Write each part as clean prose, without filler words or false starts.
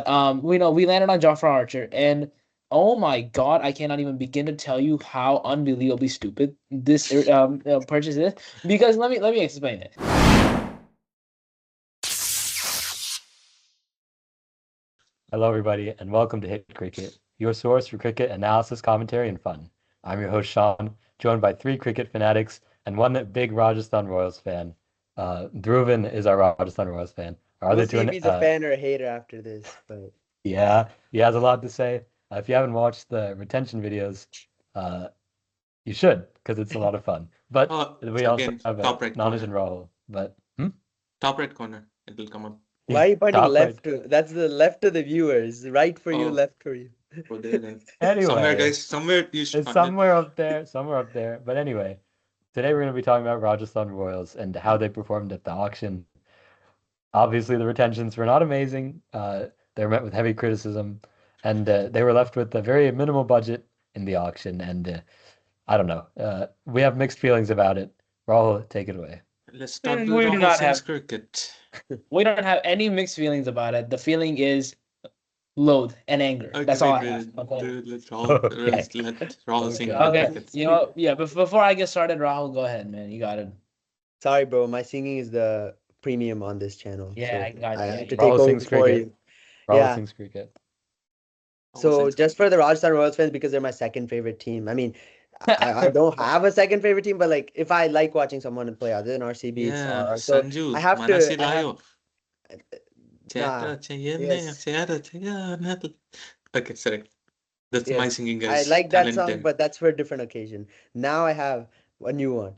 we landed on Jofra Archer, and oh my God, I cannot even begin to tell you how unbelievably stupid this purchase is. Because let me explain it. Hello, everybody, and welcome to Hit Cricket, your source for cricket analysis, commentary, and fun. I'm your host, Sean, joined by three cricket fanatics and one big Rajasthan Royals fan. Dhruv is our Rajasthan Royals fan. Our We'll other see two, if he's a fan or a hater after this. But yeah, he has a lot to say. If you haven't watched the retention videos, uh, you should, because it's a lot of fun. But we also Again, have top right Nanish corner. and Rahul. But Top right corner. It will come up. why are you pointing top left right. to? That's the left of the viewers. Right for you, Oh. left for you. Go there then. Anyway, Somewhere, guys. Somewhere you should it's find somewhere up there, somewhere up there. But anyway, today we're going to be talking about Rajasthan Royals and how they performed at the auction. Obviously, the retentions were not amazing. They were met with heavy criticism, and they were left with a very minimal budget in the auction. And I don't know. We have mixed feelings about it. Rahul, take it away. it. Let's start with We do Rahul not Singh's have- cricket. We don't have any mixed feelings about it. The feeling is loathe and anger. Okay, That's all I wait, have. Okay. Let Rahul, Okay. let Rahul Singh Okay. cricket. You know, yeah. But before I get started, Rahul, go ahead, man. You got it. Sorry, bro. My singing is the premium on this channel. Yeah, so I got it. I Yeah, have to yeah. take Rahul over sings for cricket. you. Rahul Yeah. sings cricket. Rahul So Singh's just for the Rajasthan Royals fans, because they're my second favorite team. I mean, I don't have a second favorite team, but like if I like watching someone play other than RCB, it's Yeah, RR. So Sanju. I have Manasi to. I have, Layo. nah. Yes. Okay, sorry. That's my Yes, singing, I guys. like that Talent song, 10. but that's for a different occasion. Now I have a new one.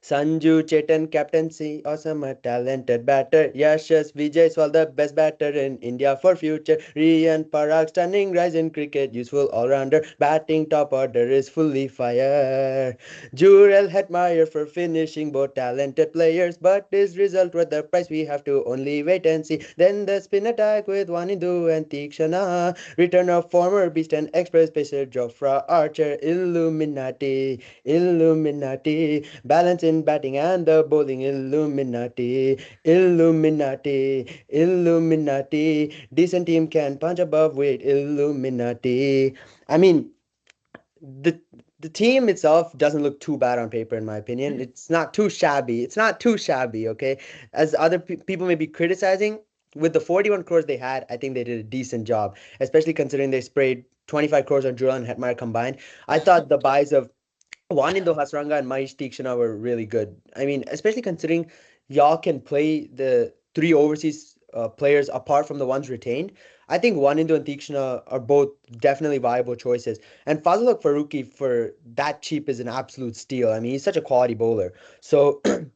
Sanju Chetan captaincy, awesome, a talented batter. Yashas Vijay Swal, the best batter in India for future. Riyan Parag, stunning rise in cricket, useful all-rounder. Batting top order is fully fire. Jurel Hetmeyer for finishing, both talented players. But his result worth the price, we have to only wait and see. Then the spin attack with Wanindu and Theekshana. Return of former beast and express pacer Jofra Archer. Illuminati. Balance in batting and the bowling. Illuminati. Decent team can punch above weight. Illuminati. I mean, the team itself doesn't look too bad on paper, in my opinion. It's not too shabby. Okay? As other people may be criticizing, with the 41 crores they had, I think they did a decent job, especially considering they sprayed 25 crores on Jurel and Hetmeyer combined. I thought the buys of Wanindu, Hasaranga, and Maheesh Theekshana were really good. I mean, especially considering y'all can play the three overseas players apart from the ones retained. I think Wanindu and Theekshana are both definitely viable choices. And Fazalhaq Farooqi for that cheap is an absolute steal. I mean, he's such a quality bowler. So, and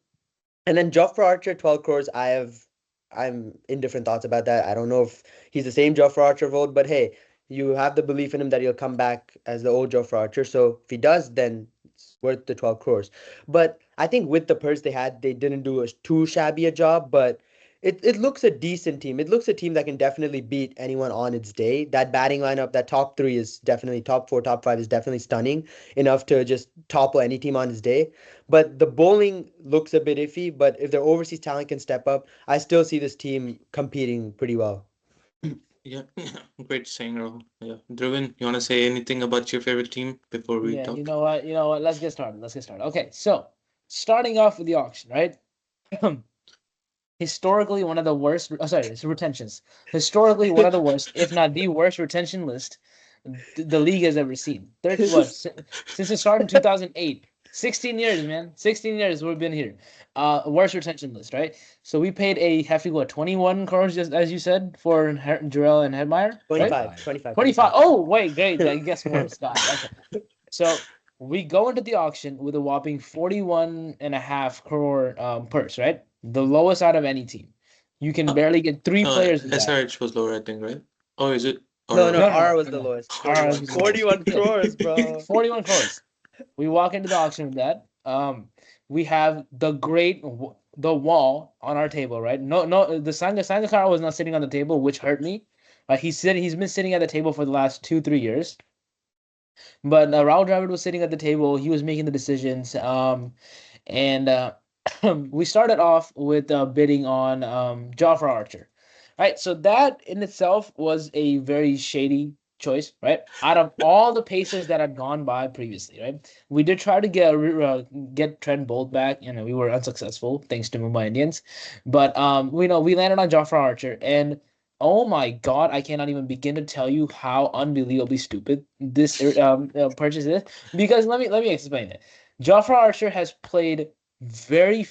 then Jofra Archer, 12 crores. I'm indifferent thoughts about that. I don't know if he's the same Jofra Archer of old, but hey, you have the belief in him that he'll come back as the old Jofra Archer. So if he does, then it's worth the 12 crores. But I think with the purse they had, they didn't do a too shabby a job, but it looks a decent team. It looks a team that can definitely beat anyone on its day. That batting lineup, that top three is definitely top four, top five is definitely stunning enough to just topple any team on its day. But the bowling looks a bit iffy. But if their overseas talent can step up, I still see this team competing pretty well. Yeah, great saying, Rahul. Yeah. Dhruvan, you want to say anything about your favorite team before we Yeah, talk? you know what? Let's get started. Okay, so starting off with the auction, right? Historically, one of the worst. Oh, sorry, it's retentions. Historically, one of the worst, if not the worst, retention list the league has ever seen. Since it started in 2008. 16 years, man. 16 years we've been here. Worst retention list, right? So we paid a hefty 21 crores, just as you said, for Jurel and Hetmeyer, right? 25. 25. Oh, wait, great. I guess worse. God. Okay. So we go into the auction with a whopping 41.5 crore purse, right? The lowest out of any team. You can barely get three players with that. SRH was lower, I think, right? Oh, is it? No, No, R was the lowest. R 41, was the 41 lowest. crores, bro. 41 crores. We walk into the auction with that. We have the wall on our table, right? No, the Sangakkara was not sitting on the table, which hurt me. He's been sitting at the table for the last 2-3 years. But Rahul Dravid was sitting at the table. He was making the decisions. And we started off with bidding on Jofra Archer. Right, so that in itself was a very shady choice, right? Out of all the pacers that had gone by previously, right? We did try to get Trent Bolt back, we were unsuccessful thanks to Mumbai Indians, but we landed on Jofra Archer, and oh my God, I cannot even begin to tell you how unbelievably stupid this purchase is, because let me explain it. Jofra Archer has played very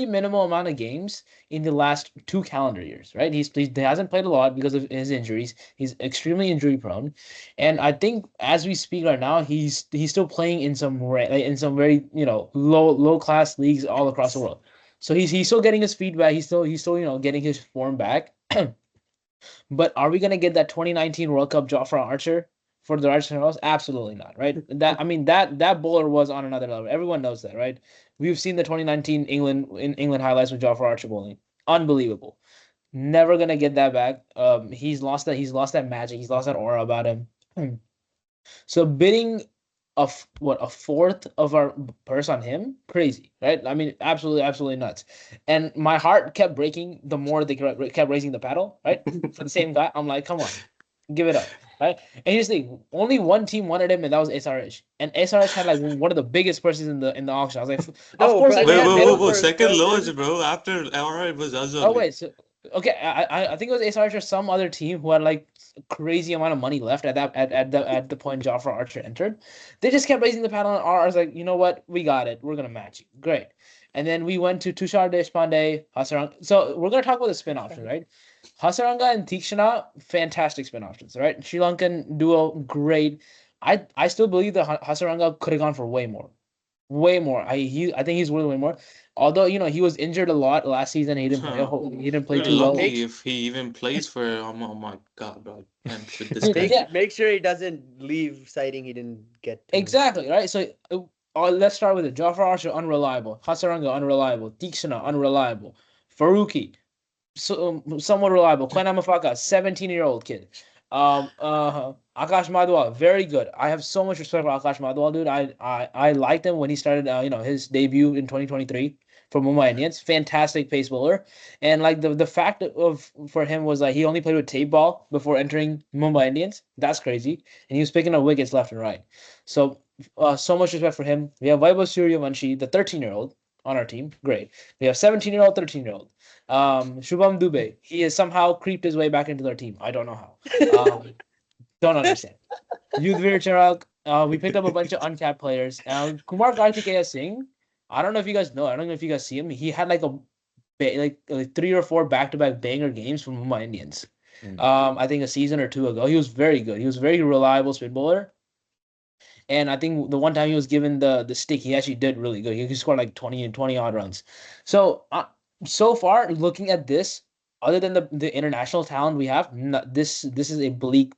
minimal amount of games in the last 2 calendar years, right? He hasn't played a lot because of his injuries. He's extremely injury prone, and I think as we speak right now, he's still playing in in some very low class leagues all across the world. So he's still getting his feedback. He's still getting his form back. But are we gonna get that 2019 World Cup Jofra Archer for the Rajasthan Royals? Absolutely not, right? That bowler was on another level. Everyone knows that, right? We've seen the 2019 England highlights with Jofra Archer bowling. Unbelievable. Never gonna get that back. He's lost that magic. He's lost that aura about him. So bidding a fourth of our purse on him, crazy, right? I mean, absolutely nuts. And my heart kept breaking the more they kept raising the paddle, right? For the same guy, I'm like, come on, give it up, right? And here's the thing: only one team wanted him, and that was SRH. And SRH had like one of the biggest purses in the auction. I was like, of No, course bro, they they Wait, had can. whoa, They whoa, middle don't. whoa. first, Second bro. lowest, bro. After Alright, it was us Oh only. wait, so okay, I think it was SRH or some other team who had like crazy amount of money left at the point Jofra Archer entered. They just kept raising the paddle, and I was like, you know what, we got it. We're gonna match you, great. And then we went to Tushar Deshpande, Hasaranga. So we're gonna talk about the spin options, right? Hasaranga and Theekshana, fantastic spin options, right? Sri Lankan duo, great. I still believe that Hasaranga could have gone for way more. Way more. I think he's worth way more. Although he was injured a lot last season, he didn't play. Huh. He didn't play We're too well. Make lucky if he even plays for. Oh my God, bro. And with this Yeah, guy. make sure he doesn't leave citing he didn't get to. exactly right. So let's start with it. Jofra Archer unreliable. Hasaranga unreliable. Theekshana unreliable. Farooqi somewhat reliable. Quena Mafaka 17-year-old kid. Akash Madwal, very good. I have so much respect for Akash Madwal, dude. I liked him when he started, his debut in 2023 for Mumbai Indians. Fantastic pace bowler, and like the fact of for him was like he only played with tape ball before entering Mumbai Indians. That's crazy, and he was picking up wickets left and right. So, so much respect for him. We have Vaibhav Suryavanshi, the 13-year-old on our team. Great. We have 17-year-old, 13-year-old. Shubham Dubey, he has somehow creeped his way back into their team. I don't know how. Don't understand. Yuzvendra, we picked up a bunch of uncapped players. Kumar Kartikeya Singh, I don't know if you guys know. I don't know if you guys see him. He had like like 3 or 4 back-to-back banger games from Mumbai Indians. I think a season or two ago. He was very good. He was a very reliable spin bowler. And I think the one time he was given the stick, he actually did really good. He scored like 20 odd runs. So so far, looking at this, other than the international talent we have, this is a bleak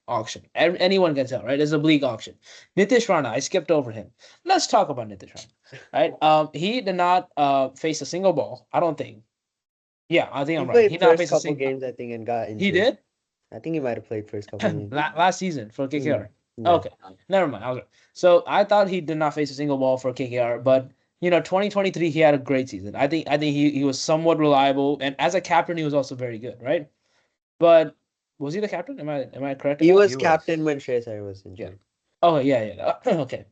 auction. Anyone can tell, right? It's a bleak auction. Nitish Rana, I skipped over him. Let's talk about Nitish Rana. Right? He did not face a single ball. I don't think. Yeah, I think He I'm right. He played did not first face a couple single. games, I think, and got injured. He did I think he might have played first couple games. last season for KKR. Yeah. Okay, never mind. I was right. So I thought he did not face a single ball for KKR, but 2023 he had a great season. I think he was somewhat reliable, and as a captain he was also very good, right? But was he the captain? Am I correct? He in that? was He was. captain when Shreyas Iyer was injured. Oh yeah. Okay.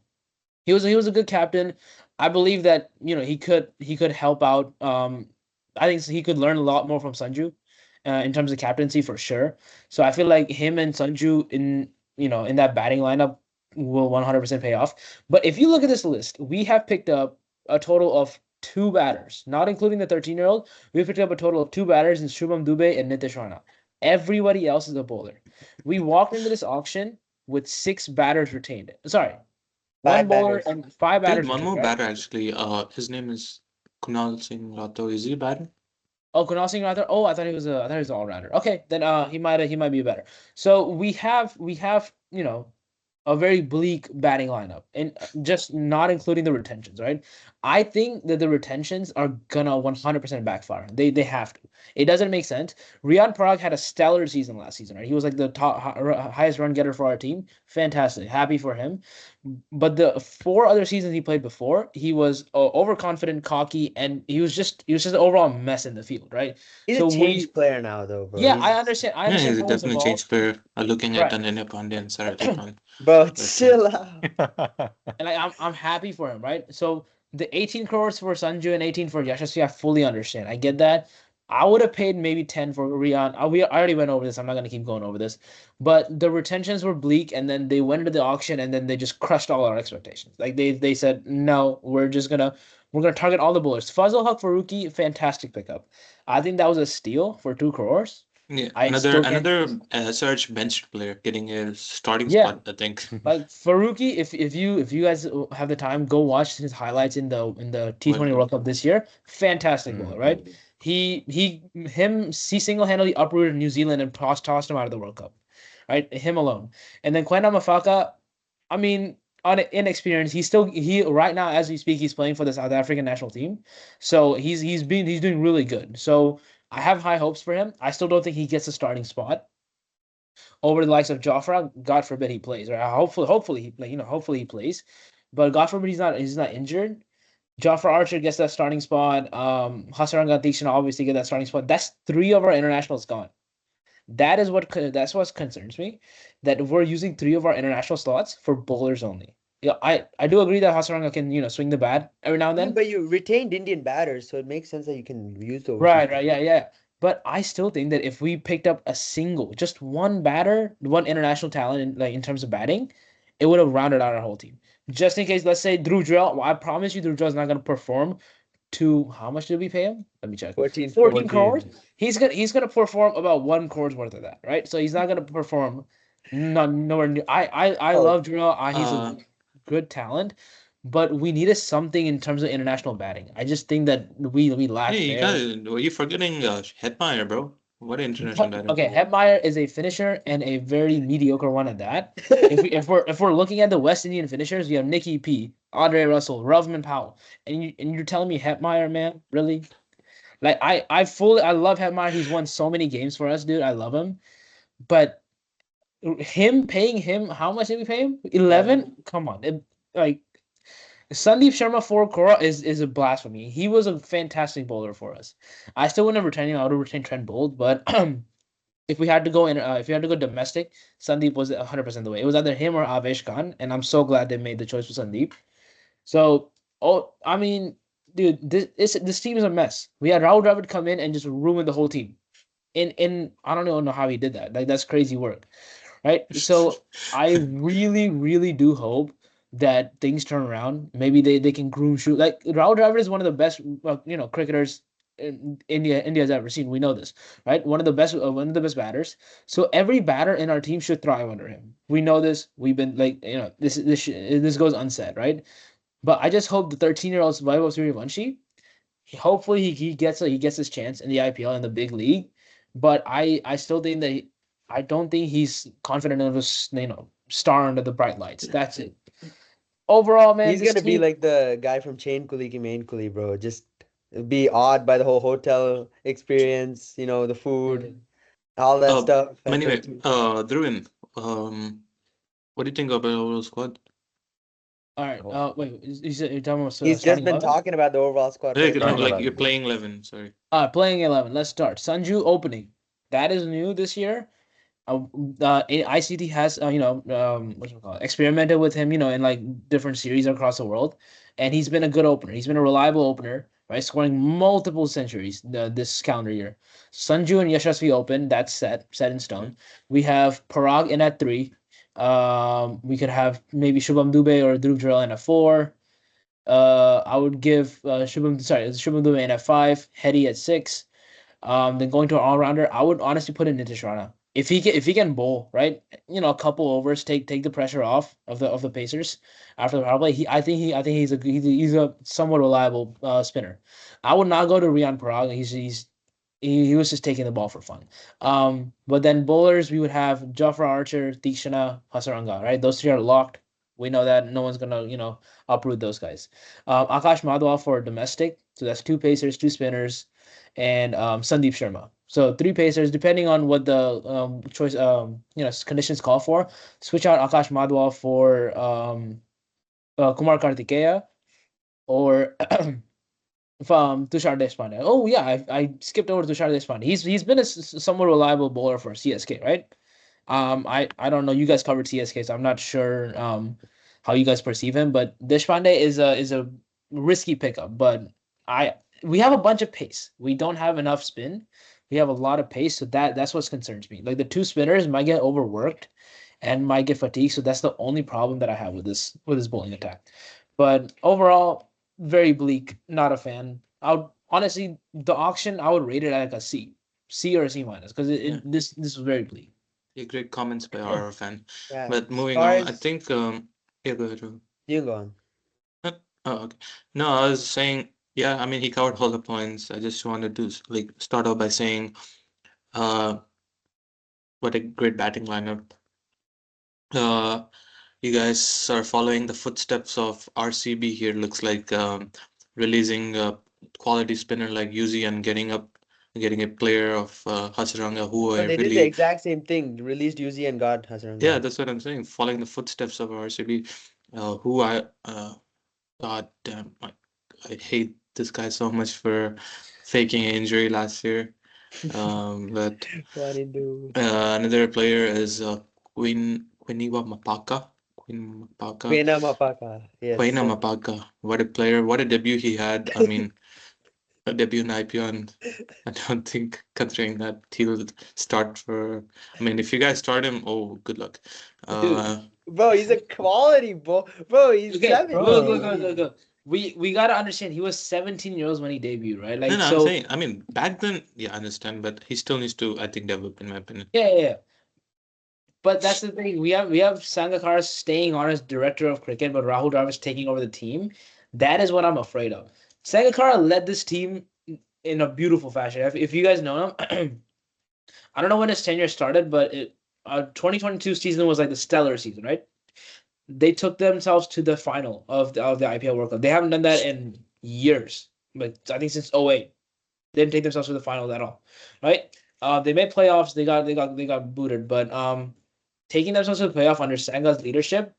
He was a good captain. I believe that he could help out. I think he could learn a lot more from Sanju, in terms of captaincy for sure. So I feel like him and Sanju in that batting lineup will 100% pay off. But if you look at this list, we have picked up a total of 2 batters, not including the 13-year-old. We picked up a total of 2 batters in Shubham Dubey and Nitish Rana. Everybody else is a bowler. We walked into this auction with 6 batters retained. Sorry, one 5 bowler batters. and 5 batters. Dude, one retained, more right? batter actually. His name is Kunal Singh Rathore. Is he a batter? Oh, Kunal Singh Rathore. Oh, I thought he was an all rounder. Okay, then he might be better. So we have a very bleak batting lineup, and just not including the retentions, right? I think that the retentions are gonna 100% backfire. They have to. It doesn't make sense. Riyan Parag had a stellar season last season, right? He was like the highest run getter for our team. Fantastic, happy for him. But the 4 other seasons he played before, he was overconfident, cocky, and he was just an overall mess in the field, right? He's a So changed player now, though, bro. yeah, I He's understand. I Yeah, understand he's how he's definitely evolved. changed player. Looking at Right. Ananya Pandey and Sarathi Khan. bro, But chill out. And I'm happy for him, right? So the 18 crores for Sanju and 18 for Yashasvi, I fully understand. I get that. I would have paid maybe 10 for Rian. I already went over this. I'm not gonna keep going over this. But the retentions were bleak, and then they went to the auction, and then they just crushed all our expectations. Like they said, no, we're gonna target all the bowlers. Fazalhaq Farooqi, fantastic pickup. I think that was a steal for 2 crores. yeah, I another still can't. another Surge bench player getting a starting Yeah, spot, I think. like Faruqi, if you guys have the time, go watch his highlights in the World T20 Cup. World Cup this year. Fantastic bowler, right? He single-handedly uprooted New Zealand and tossed him out of the World Cup, right? Him alone. And then Kwenda Mafaka, I mean, on inexperience, he right now as we speak, he's playing for the South African national team, so he's doing really good. So I have high hopes for him. I still don't think he gets a starting spot over the likes of Jofra. God forbid he plays, right? Hopefully he play, hopefully he plays. But God forbid he's not injured. Jofra Archer gets that starting spot. Hasaranga and Theekshana obviously get that starting spot. That's 3 of our internationals gone. That's what concerns me. That we're using 3 of our international slots for bowlers only. Yeah, I do agree that Hasaranga can swing the bat every now and Yeah, then. but you retained Indian batters, so it makes sense that you can use the overseas. Right, yeah, yeah. But I still think that if we picked up just one batter, one international talent in terms of batting, it would have rounded out our whole team. Just in case, let's say Dhruv Jurel, well, I promise you Dhruv Jurel is not going to perform to how much did we pay him? Let me check. 14 14 crores. crores. He's gonna perform about 1 crores worth of that, right? So he's not gonna perform nowhere near. I Oh, love Jurel. He's Uh, a good talent, but we needed something in terms of international batting. I just think that we lack hey, you there. guys, were you forgetting Hetmeyer, bro? What international batting? Okay, Hetmeyer is a finisher and a very mediocre one at that. If we're looking at the West Indian finishers, we have Nicky P, Andre Russell, Rovman Powell, and you're telling me Hetmeyer, man, really? Like I love Hetmeyer. He's won so many games for us, dude. I love him, but paying him, how much did we pay him? 11? Come on, like Sandeep Sharma 4 crore is a blasphemy. He was a fantastic bowler for us. I still wouldn't have retained him. I would have retained Trent Bolt, but if we had to go domestic, Sandeep was 100% the way. It was either him or Avesh Khan, and I'm so glad they made the choice for Sandeep. So, I mean, dude, this team is a mess. We had Rahul Dravid come in and just ruin the whole team. In I don't even know how he did that. Like that's crazy work, right? So I really, really do hope that things turn around. Maybe they can groom shoot. Like Rahul Dravid is one of the best cricketers India's ever seen. We know this, right? One of the best batters. So every batter in our team should thrive under him. We know this. We've been like this goes unsaid, right? But I just hope the 13-year-old Vaibhav Suryavanshi, hopefully he gets his chance in the IPL in the big league. But I still think that I don't think he's confident enough to star under the bright lights. That's it. Overall, man, he's this gonna be team. like the guy from Chain Kuli Ki Main Kuli, bro. Just be awed by the whole hotel experience, the food, all that stuff. Anyway, 13. Dhruvin, what do you think about our overall squad? All right. Wait. You're talking about He's just starting been 11? talking about the overall squad for Like, the no, Starting past. like 11. you're playing 11. Sorry. Playing 11. Let's start. Sanju opening. That is new this year. ICT has what you call it, experimented with him in like different series across the world, and he's been a good opener. He's been a reliable opener, right? Scoring multiple centuries this calendar year. Sanju and Yashasvi open. That's set in stone. We have Parag in at 3. We could have maybe Shubham Dubey or Dhruv Jurel in at 4. I would give Shubham Dubey in at 5. Hetty at 6. Then going to an all rounder, I would honestly put in Nitish Rana. If he can bowl, right, a couple overs, take the pressure off of the Pacers after the power play. I think he's a somewhat reliable spinner. I would not go to Riyan Parag. He's he was just taking the ball for fun. But then bowlers, we would have Jofra Archer, Theekshana, Hasaranga, right? Those three are locked. We know that no one's gonna, uproot those guys. Akash Madhwal for domestic, so that's two pacers, two spinners, and Sandeep Sharma. So three pacers, depending on what the choice, conditions call for. Switch out Akash Madhwal for Kumar Kartikeya or Tushar Deshpande. Oh yeah, I skipped over Tushar Deshpande. He's been a somewhat reliable bowler for CSK, right? I don't know. You guys covered CSK, so I'm not sure how you guys perceive him. But Deshpande is a risky pickup. But I we have a bunch of pace. We don't have enough spin. We have a lot of pace, so that's what concerns me. Like the two spinners might get overworked and might get fatigued. So that's the only problem that I have with this bowling attack. But overall, very bleak. Not a fan. I would honestly the auction I would rate it at like a C or a C minus because Yeah. this was very bleak. Yeah, great comments by our fan. Yeah. But moving far on, I as- think yeah, go ahead. Dhruv. You go on. Oh, okay. No, I was saying, yeah, I mean he covered all the points. I just wanted to like start off by saying, uh, what a great batting lineup. Uh, you guys are following the footsteps of RCB here. Looks like releasing a quality spinner like Yuzi and getting a player of Hasaranga who So I they did the really, exact same thing. Released Uzi and got yeah, Hasaranga. that's what I'm saying. Following the footsteps of RCB, who God damn, I hate this guy so much for faking an injury last year. But Wanindu. another player is Quiniwa Mapaka. Queen Mapaka. Quena Mapaka. Yes. Quina Mapaka. What a player. What a debut he had. I mean, a debut in IPL. And I don't think, considering that he'll start for. I mean, if you guys start him, oh, good luck. Dude. Bro, he's a quality bro. He's Okay, 17. look. We gotta understand he was 17 years old when he debuted, right? No, Like no, I'm so. saying, I mean, back then, yeah, I understand, but he still needs to, I think, develop, in my opinion. Yeah. But that's the thing. We have Sangakkara staying on as director of cricket, but Rahul Dravid is taking over the team. That is what I'm afraid of. Sangakkara led this team in a beautiful fashion. If you guys know him, I don't know when his tenure started, but 2022 season was like the stellar season, right? They took themselves to the final of the IPL World Cup. They haven't done that in years, but I think since '08, they didn't take themselves to the final at all, right? They made playoffs. They got booted, but taking themselves to the playoff under Sanga's leadership,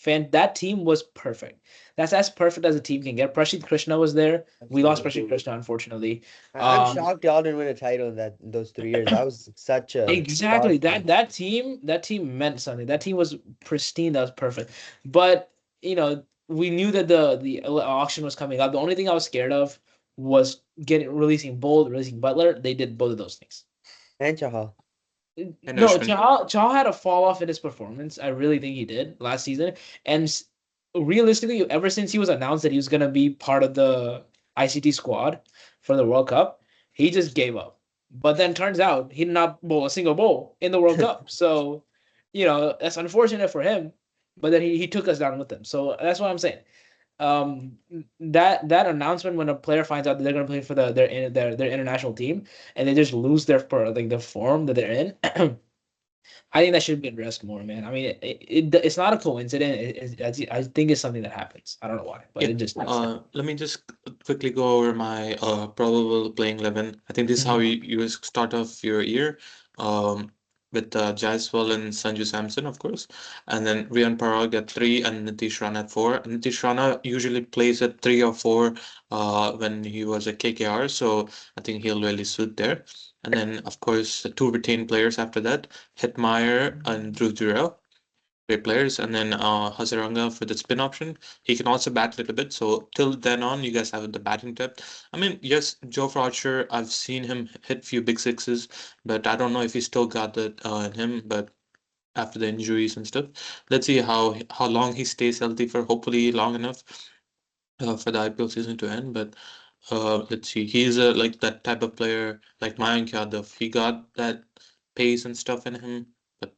that team was perfect. That's as perfect as a team can get. Prashit Krishna was there. We lost Prashit Krishna, unfortunately. I'm Um, shocked y'all didn't win a title in those 3 years. That was such a Exactly. solid That team meant something. That team was pristine. That was perfect. But we knew that the auction was coming up. The only thing I was scared of was releasing Buttler. They did both of those things. and Chahal. And No, Ashwin. Chahal had a fall off in his performance. I really think he did last season. And realistically, ever since he was announced that he was gonna be part of the ICT squad for the World Cup, he just gave up. But then turns out he did not bowl a single ball in the World Cup. So, that's unfortunate for him. But then he took us down with him. So that's what I'm saying. That announcement when a player finds out that they're gonna play for their international team and they just lose the form that they're in. I think that should be addressed more, man. I mean, it's not a coincidence. I think it's something that happens. I don't know why, but Yeah, it just does. let me just quickly go over my probable playing 11. I think this is how you start off your year, with Jaiswal and Sanju Samson, of course, and then Riyan Parag at 3 and Nitish Rana at 4. And Nitish Rana usually plays at 3 or 4 when he was at KKR, so I think he'll really suit there. And then, of course, the two retained players after that, Hetmeyer and Dhruv Jurel, great players. And then Hasaranga for the spin option. He can also bat a little bit. So till then on, you guys have the batting depth. I mean, yes, Jofra Archer, I've seen him hit few big sixes, but I don't know if he still got that in him. But after the injuries and stuff, let's see how long he stays healthy for. Hopefully, long enough for the IPL season to end. But let's see. He's like that type of player, like Mayank Yadav. He got that pace and stuff in him, but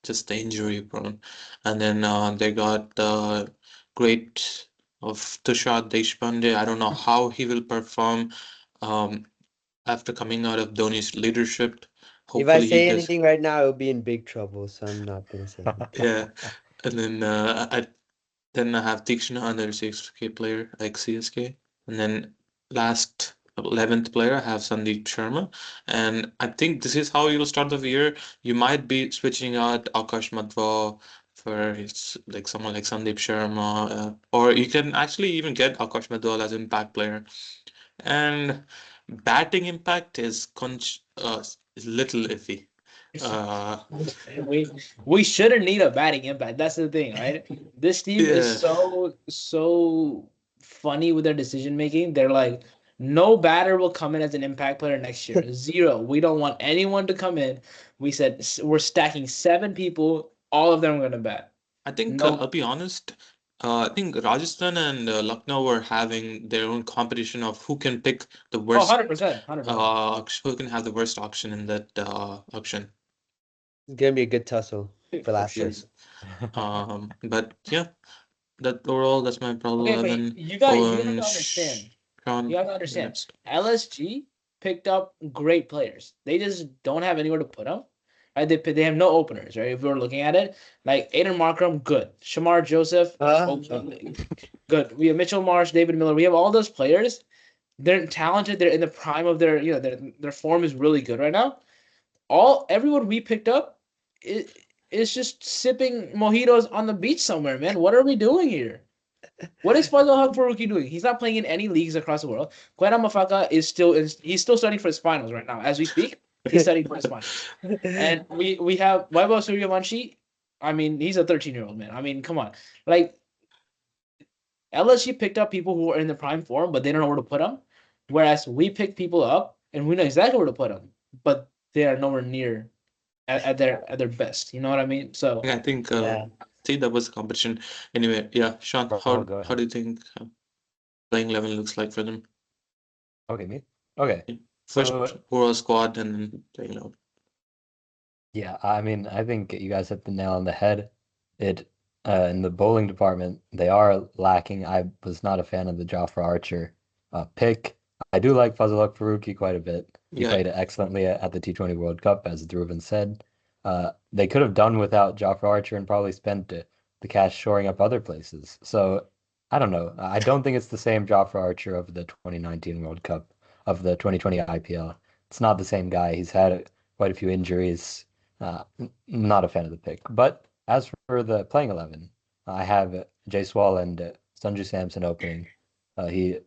just the injury prone. And then they got the great of Tushar Deshpande. I don't know how he will perform. Um, after coming out of Dhoni's leadership. If I Hopefully he say does. anything right now, I'll be in big trouble, so I'm not gonna say anything. Yeah, and then I have Theekshana, another CSK player like CSK, and then last 11th player I have Sandeep Sharma, and I think this is how you'll start the year. You might be switching out Akash Madhwa for like someone like Sandeep Sharma, or you can actually even get Akash Madhwa as impact player. And batting impact is little iffy. Uh, We shouldn't need a batting impact. That's the thing, right? This team is yeah, so funny with their decision making. They're like, no batter will come in as an impact player next year. Zero. We don't want anyone to come in. We said we're stacking 7 people. All of them are gonna bat. I think No. I'll be honest. I think Rajasthan and Lucknow were having their own competition of who can pick the Oh, worst, 100%. 100%. who can have the worst auction in that auction. It's gonna be a good tussle for last Yes. place. But yeah, that's my probable Okay, but 11. you have to understand. You Sean, have to you're understand. next. LSG picked up great players. They just don't have anywhere to put them. Right? They have no openers. Right? If we're looking at it, like Aiden Markram, good. Shamar Joseph, okay, good. We have Mitchell Marsh, David Miller. We have all those players. They're talented. They're in the prime of their form is really good right now. Everyone we picked up is just sipping mojitos on the beach somewhere, man. What are we doing here? What is Fazalhaq Farooqi doing? He's not playing in any leagues across the world. Quetta Mafaka he's still studying for his finals right now. As we speak, he's studying for his finals. And we have Vaibhav Suryavanshi. I mean, he's a 13-year-old man. I mean, come on. Like LSU picked up people who are in the prime form, but they don't know where to put them. Whereas we picked people up and we know exactly where to put them, but they are nowhere near at their best. You know what I mean? So Yeah, I think Yeah. see that was the competition. Anyway, yeah, Sean, Bro, how go how do ahead. you think playing 11 looks like for them? Okay, me? Okay. Yeah. First So, overall squad and then playing 11. yeah, I mean, I think you guys hit the nail on the head. It in the bowling department, they are lacking. I was not a fan of the Jofra Archer pick. I do like Fazalhaq Farooqi quite a bit. He Yeah, played excellently at the T20 World Cup, as Dhruv said. They could have done without Jofra Archer and probably spent the cash shoring up other places. So I don't know. I don't think it's the same Jofra Archer of the 2019 World Cup, of the 2020 IPL. It's not the same guy. He's had quite a few injuries. Not a fan of the pick. But as for the playing 11, I have Jaiswal and Sanju Samson opening.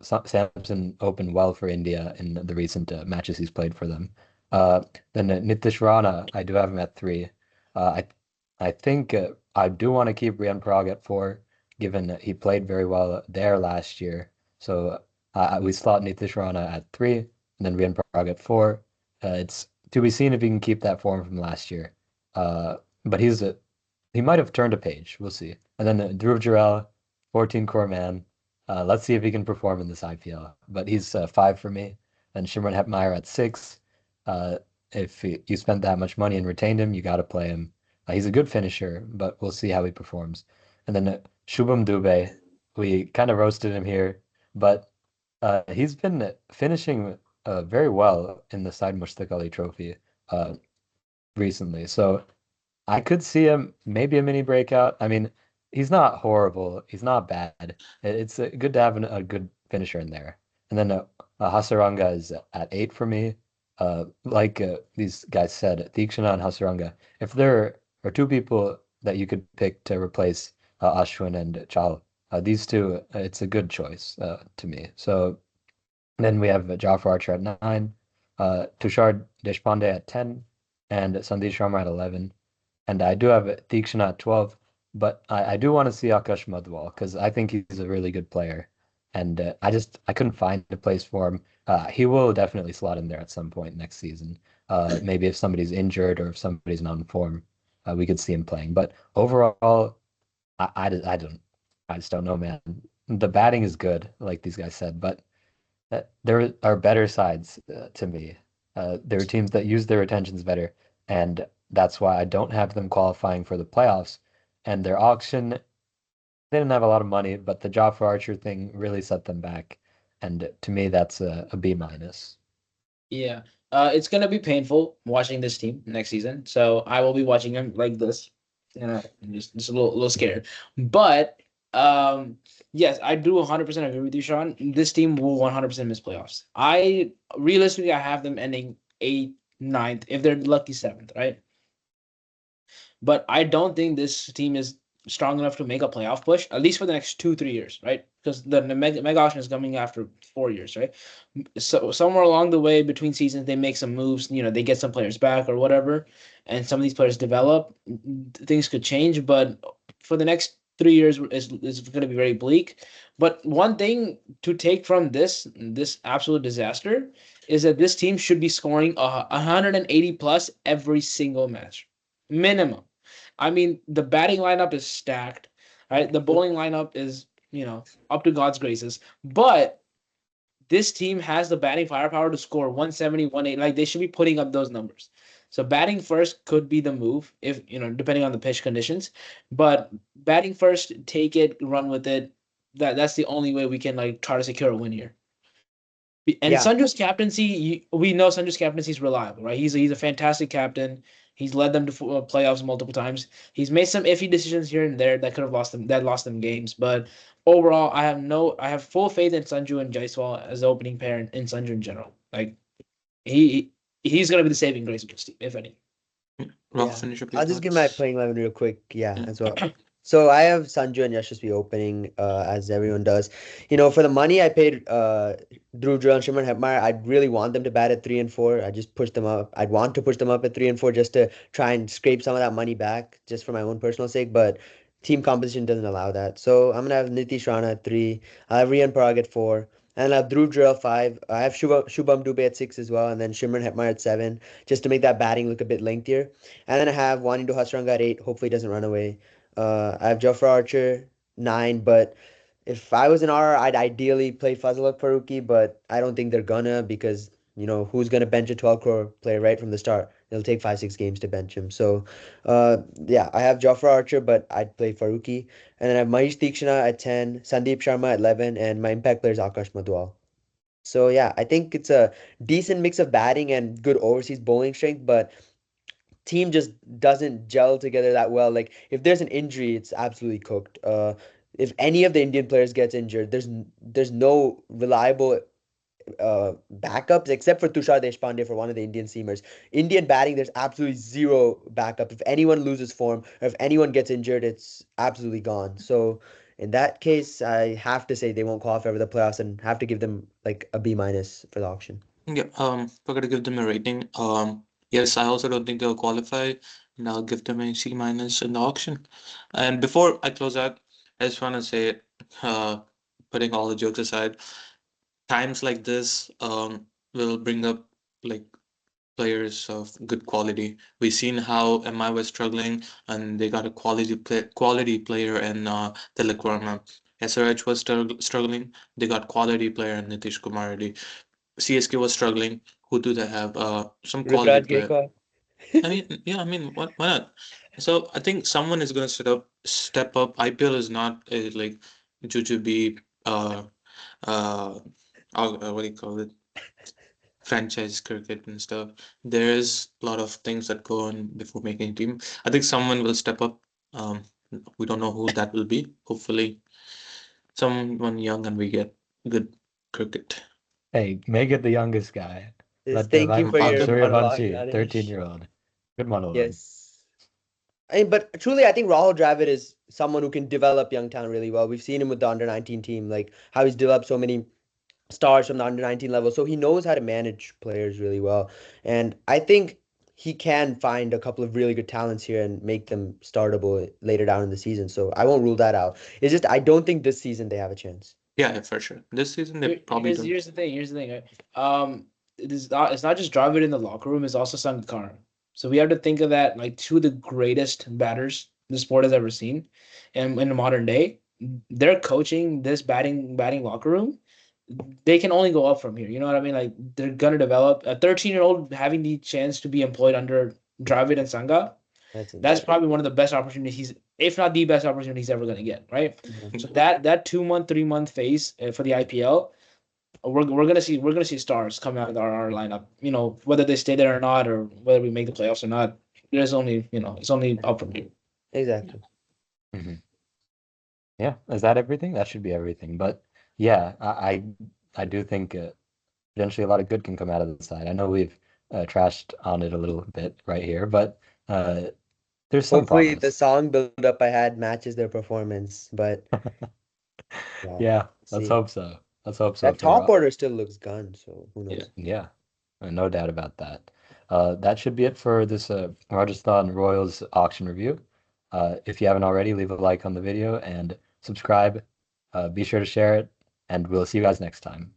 Samson opened well for India in the recent matches he's played for them. Then Nitish Rana, I do have him at 3. I think I do want to keep Rian Parag at 4, given that he played very well there last year. So we slot Nitish Rana at 3, and then Rian Parag at 4. It's to be seen if he can keep that form from last year. But he might have turned a page. We'll see. And then Dhruv Jurel, 14 core man. Let's see if he can perform in this IPL. But he's 5 for me. And Shimron Hetmeyer at 6. Uh, if you spent that much money and retained him, you got to play him. He's a good finisher, but we'll see how he performs. And then Shubham Dubey, we kind of roasted him here, but he's been finishing very well in the Syed Mushtaq Ali Trophy uh, recently. So I could see him maybe a mini breakout. I mean, he's not horrible. He's not bad. It's good to have a good finisher in there. And then Hasaranga is at 8 for me. Like these guys said, Theekshana and Hasaranga. If there are 2 people that you could pick to replace Ashwin and Chahal, these 2, it's a good choice to me. So then we have Jofra Archer at 9, Tushar Deshpande at 10, and Sandesh Sharma at 11. And I do have Theekshana at 12, but I do want to see Akash Madhwal because I think he's a really good player. And I couldn't find a place for him. He will definitely slot in there at some point next season. Maybe if somebody's injured or if somebody's not in form, we could see him playing. But overall, I just don't know, man. The batting is good, like these guys said, but there are better sides to me. There are teams that use their attentions better, and that's why I don't have them qualifying for the playoffs. And their auction, they didn't have a lot of money, but the Jofra Archer thing really set them back. And to me, that's a B minus. Yeah. It's gonna be painful watching this team next season. So I will be watching them like this. I'm just a little scared. But yes, I do 100% agree with you, Sean. This team will 100% miss playoffs. I realistically I have them ending eighth, ninth, if they're lucky seventh, right? But I don't think this team is strong enough to make a playoff push, at least for the next 2-3 years, right? Because the mega auction is coming after 4 years, right? So somewhere along the way between seasons, they make some moves. They get some players back or whatever, and some of these players develop. Things could change, but for the next 3 years is going to be very bleak. But one thing to take from this absolute disaster is that this team should be scoring 180 plus every single match, minimum. I mean, the batting lineup is stacked, right? The bowling lineup is, up to God's graces. But this team has the batting firepower to score 170, 180. Like, they should be putting up those numbers. So batting first could be the move if, depending on the pitch conditions. But batting first, take it, run with it. That's the only way we can like try to secure a win here. And Yeah. Sanju's captaincy, we know Sanju's captaincy is reliable, right? He's a fantastic captain. He's led them to playoffs multiple times. He's made some iffy decisions here and there that could have lost them games. But overall, I have full faith in Sanju and Jaiswal as the opening pair in Sanju in general. Like he he's gonna be the saving grace of this team, if any. Rob, Yeah. finish up your I'll just give my thoughts. playing 11 real quick. Yeah, Yeah. as well. So I have Sanju and Yashasvi opening, as everyone does. For the money I paid Dhruv, Jurel, and Shimron, Hetmeyer, I'd really want them to bat at 3 and 4. I just push them up. I'd want to push them up at 3 and 4 just to try and scrape some of that money back, just for my own personal sake. But team composition doesn't allow that. So I'm gonna have Nitish Rana at 3. I have Rian Parag at 4. And I have Dhruv Jurel 5. I have Shubham Dubey at 6 as well, and then Shimron Hetmeyer at 7, just to make that batting look a bit lengthier. And then I have Wanindu Hasaranga at 8. Hopefully, he doesn't run away. I have Jofra Archer 9. But if I was an R, I'd ideally play Fazalhaq Farooqi, but I don't think they're gonna because who's gonna bench a 12 crore player right from the start? It'll take 5-6 games to bench him. So, yeah, I have Jofra Archer, but I'd play Farooqi, and then I have Maheesh Theekshana at 10, Sandeep Sharma at 11, and my impact player is Akash Madwal. So yeah, I think it's a decent mix of batting and good overseas bowling strength, but team just doesn't gel together that well. Like if there's an injury, it's absolutely cooked. If any of the Indian players gets injured, there's no reliable backups except for Tushar Deshpande for one of the Indian seamers. Indian batting, there's absolutely zero backup. If anyone loses form or if anyone gets injured, it's absolutely gone. So in that case, I have to say they won't qualify for the playoffs and have to give them like a B minus for the auction. Yeah, forgot to give them a rating. Yes, I also don't think they'll qualify, and I'll give them a C minus in the auction. And before I close out, I just want to say, uh, putting all the jokes aside, times like this, will bring up like players of good quality. We've seen how MI was struggling, and they got a quality player in Tilak Verma. SRH was struggling, they got quality player in Nitish Kumar Reddy. CSK was struggling. Who do they have? Some quality Rukraj player. Gaikwad. I mean, yeah, I mean, why not? So I think someone is going to step up. IPL is not a, like Jujube, uh, what do you call it? Franchise cricket and stuff. There's a lot of things that go on before making a team. I think someone will step up. Um, we don't know who that will be. Hopefully, someone young and we get good cricket. Hey, make it the youngest guy. Yes, Let thank you for Vaibhav your Okay. monologue, Suryavanshi, Danish. 13-year-old. Good monologue. Yes. But truly, I think Rahul Dravid is someone who can develop young talent really well. We've seen him with the under 19 team, like how he's developed so many stars from the under 19 level. So he knows how to manage players really well. And I think he can find a couple of really good talents here and make them startable later down in the season. So I won't rule that out. It's just I don't think this season they have a chance. Yeah, for sure. This season they probably don't. Here's the thing. Here's the thing. Right? It's not just Dravid in the locker room. It's also Sangakkara. So we have to think of that like two of the greatest batters the sport has ever seen, and in the modern day, they're coaching this batting locker room. They can only go up from here. You know what I mean? Like they're gonna develop a 13-year-old having the chance to be employed under Dravid and Sangha. That's That's insane. probably one of the best opportunities, if not the best opportunity he's ever gonna get. Right. Mhm. So that 2 month, 3 month phase for the IPL we're gonna see stars come out of our lineup. You know, whether they stay there or not, or whether we make the playoffs or not. There's only it's only up from here. Exactly. hmm Yeah, is that everything? That should be everything. But yeah, I do think potentially a lot of good can come out of the side. I know we've trashed on it a little bit right here, but uh, there's some Hopefully, the promise. song build-up I had matches their performance, but yeah, Yeah, let's see. hope so. Let's hope so That for top order still looks gun, so who Yeah. knows? yeah, no doubt about that. That should be it for this Rajasthan Royals auction review. If you haven't already, leave a like on the video and subscribe. Be sure to share it, and we'll see you guys next time.